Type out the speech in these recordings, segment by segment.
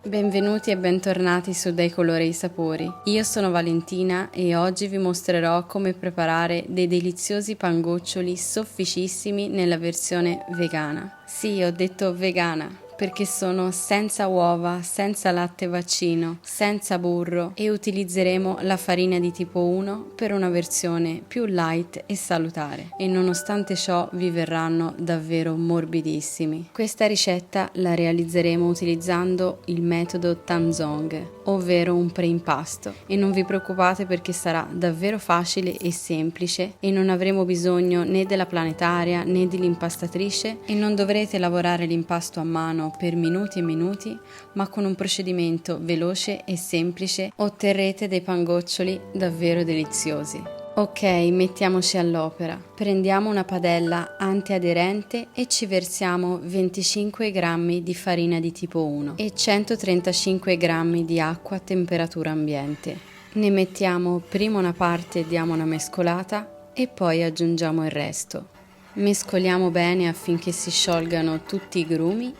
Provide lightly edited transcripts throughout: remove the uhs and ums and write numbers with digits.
Benvenuti e bentornati su Dai colori ai sapori. Io sono Valentina e oggi vi mostrerò come preparare dei deliziosi pangoccioli sofficissimi nella versione vegana. Sì, ho detto vegana perché sono senza uova, senza latte vaccino, senza burro e utilizzeremo la farina di tipo 1 per una versione più light e salutare. E nonostante ciò vi verranno davvero morbidissimi. Questa ricetta la realizzeremo utilizzando il metodo Tanzong, ovvero un preimpasto, e non vi preoccupate perché sarà davvero facile e semplice e non avremo bisogno né della planetaria né dell'impastatrice e non dovrete lavorare l'impasto a mano per minuti e minuti, ma con un procedimento veloce e semplice otterrete dei pangoccioli davvero deliziosi. Ok, mettiamoci all'opera. Prendiamo una padella antiaderente e ci versiamo 25 g di farina di tipo 1 e 135 g di acqua a temperatura ambiente. Ne mettiamo prima una parte e diamo una mescolata e poi aggiungiamo il resto. Mescoliamo bene affinché si sciolgano tutti i grumi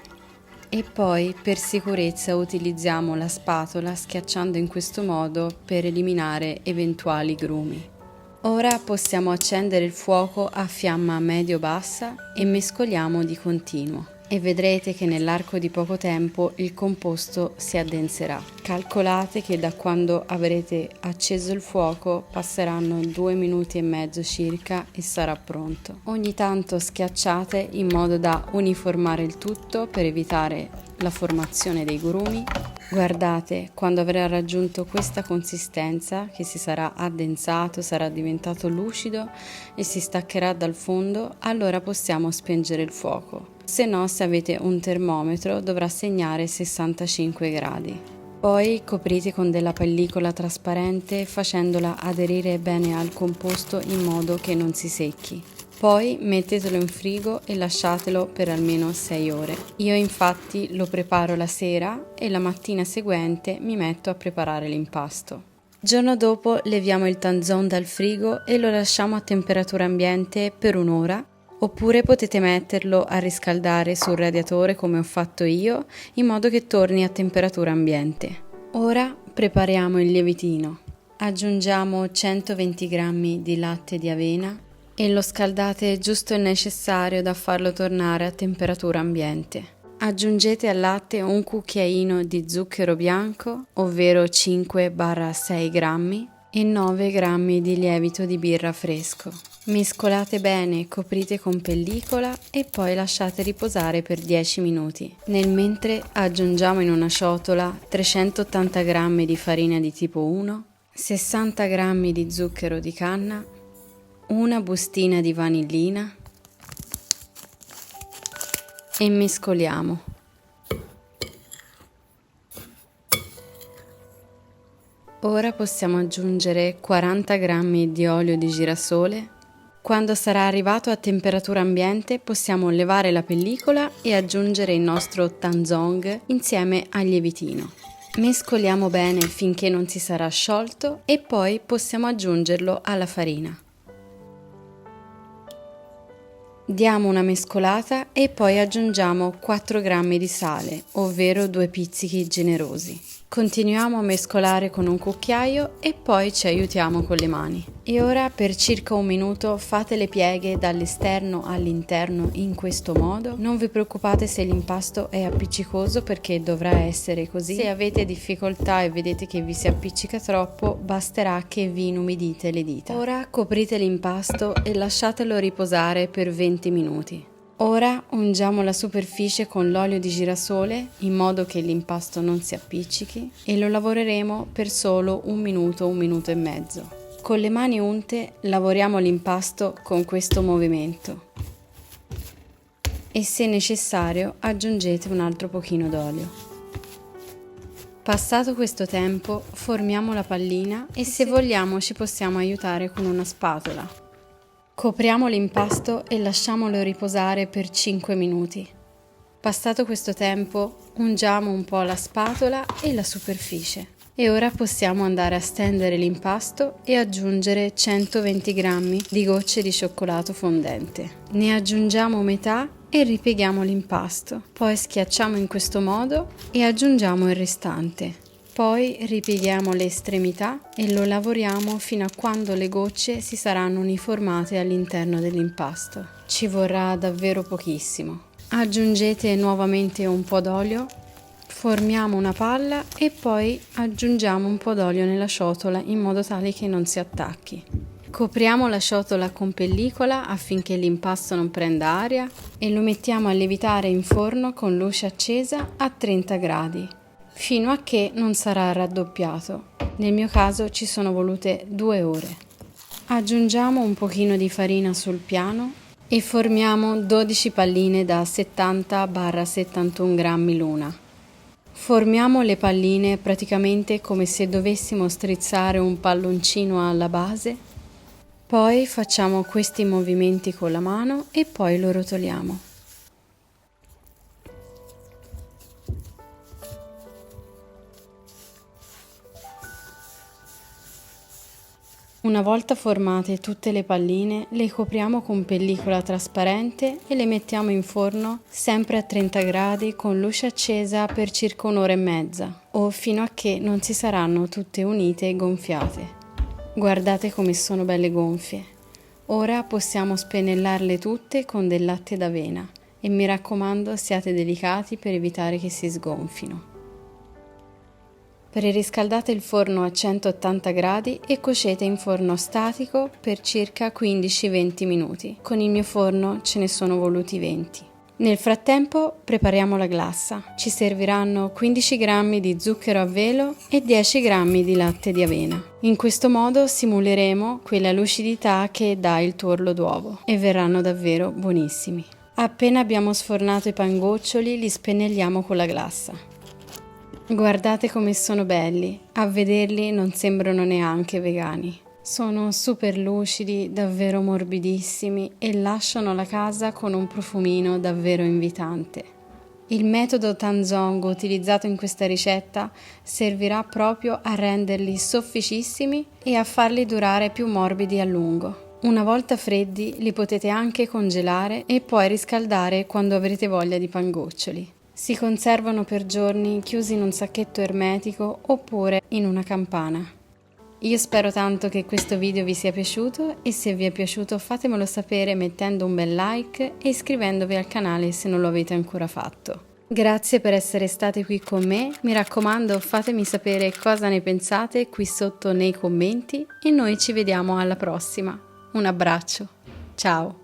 e poi per sicurezza utilizziamo la spatola schiacciando in questo modo per eliminare eventuali grumi. Ora possiamo accendere il fuoco a fiamma medio-bassa e mescoliamo di continuo e vedrete che nell'arco di poco tempo il composto si addenserà. Calcolate che da quando avrete acceso il fuoco passeranno 2 minuti e mezzo circa e sarà pronto. Ogni tanto schiacciate in modo da uniformare il tutto per evitare la formazione dei grumi. Guardate, quando avrà raggiunto questa consistenza, che si sarà addensato, sarà diventato lucido e si staccherà dal fondo, allora possiamo spengere il fuoco. Se no, se avete un termometro, dovrà segnare 65 gradi. Poi coprite con della pellicola trasparente facendola aderire bene al composto in modo che non si secchi. Poi mettetelo in frigo e lasciatelo per almeno 6 ore. Io infatti lo preparo la sera e la mattina seguente mi metto a preparare l'impasto. Giorno dopo leviamo il tanzon dal frigo e lo lasciamo a temperatura ambiente per un'ora, oppure potete metterlo a riscaldare sul radiatore come ho fatto io, in modo che torni a temperatura ambiente. Ora prepariamo il lievitino. Aggiungiamo 120 g di latte di avena e lo scaldate giusto il necessario da farlo tornare a temperatura ambiente. Aggiungete al latte un cucchiaino di zucchero bianco, ovvero 5-6 grammi, e 9 g di lievito di birra fresco. Mescolate bene, coprite con pellicola e poi lasciate riposare per 10 minuti. Nel mentre aggiungiamo in una ciotola 380 g di farina di tipo 1, 60 g di zucchero di canna, una bustina di vanillina e mescoliamo. Ora possiamo aggiungere 40 g di olio di girasole. Quando sarà arrivato a temperatura ambiente possiamo levare la pellicola e aggiungere il nostro tanzong insieme al lievitino. Mescoliamo bene finché non si sarà sciolto e poi possiamo aggiungerlo alla farina. Diamo una mescolata e poi aggiungiamo 4 g di sale, ovvero 2 pizzichi generosi. Continuiamo a mescolare con un cucchiaio e poi ci aiutiamo con le mani. E ora per circa un minuto fate le pieghe dall'esterno all'interno in questo modo. Non vi preoccupate se l'impasto è appiccicoso perché dovrà essere così. Se avete difficoltà e vedete che vi si appiccica troppo, basterà che vi inumidite le dita. Ora coprite l'impasto e lasciatelo riposare per 20 minuti. Ora ungiamo la superficie con l'olio di girasole in modo che l'impasto non si appiccichi e lo lavoreremo per solo un minuto e mezzo. Con le mani unte lavoriamo l'impasto con questo movimento e se necessario aggiungete un altro pochino d'olio. Passato questo tempo formiamo la pallina e se vogliamo ci possiamo aiutare con una spatola. Copriamo l'impasto e lasciamolo riposare per 5 minuti. Passato questo tempo, ungiamo un po' la spatola e la superficie. E ora possiamo andare a stendere l'impasto e aggiungere 120 g di gocce di cioccolato fondente. Ne aggiungiamo metà e ripieghiamo l'impasto. Poi schiacciamo in questo modo e aggiungiamo il restante. Poi ripieghiamo le estremità e lo lavoriamo fino a quando le gocce si saranno uniformate all'interno dell'impasto. Ci vorrà davvero pochissimo. Aggiungete nuovamente un po' d'olio, formiamo una palla e poi aggiungiamo un po' d'olio nella ciotola in modo tale che non si attacchi. Copriamo la ciotola con pellicola affinché l'impasto non prenda aria e lo mettiamo a lievitare in forno con luce accesa a 30 gradi, fino a che non sarà raddoppiato. Nel mio caso ci sono volute 2 ore. Aggiungiamo un pochino di farina sul piano e formiamo 12 palline da 70-71 grammi l'una. Formiamo le palline praticamente come se dovessimo strizzare un palloncino alla base. Poi facciamo questi movimenti con la mano e poi lo rotoliamo. Una volta formate tutte le palline, le copriamo con pellicola trasparente e le mettiamo in forno sempre a 30 gradi con luce accesa per circa 1 ora e mezza o fino a che non si saranno tutte unite e gonfiate. Guardate come sono belle gonfie. Ora possiamo spennellarle tutte con del latte d'avena e mi raccomando siate delicati per evitare che si sgonfino. Preriscaldate il forno a 180 gradi e cuocete in forno statico per circa 15-20 minuti. Con il mio forno ce ne sono voluti 20. Nel frattempo prepariamo la glassa. Ci serviranno 15 g di zucchero a velo e 10 g di latte di avena. In questo modo simuleremo quella lucidità che dà il tuorlo d'uovo e verranno davvero buonissimi. Appena abbiamo sfornato i pangoccioli li spennelliamo con la glassa. Guardate come sono belli, a vederli non sembrano neanche vegani. Sono super lucidi, davvero morbidissimi e lasciano la casa con un profumino davvero invitante. Il metodo Tanzong utilizzato in questa ricetta servirà proprio a renderli sofficissimi e a farli durare più morbidi a lungo. Una volta freddi li potete anche congelare e poi riscaldare quando avrete voglia di pangoccioli. Si conservano per giorni chiusi in un sacchetto ermetico oppure in una campana. Io spero tanto che questo video vi sia piaciuto e se vi è piaciuto fatemelo sapere mettendo un bel like e iscrivendovi al canale se non lo avete ancora fatto. Grazie per essere state qui con me, mi raccomando fatemi sapere cosa ne pensate qui sotto nei commenti e noi ci vediamo alla prossima. Un abbraccio, ciao!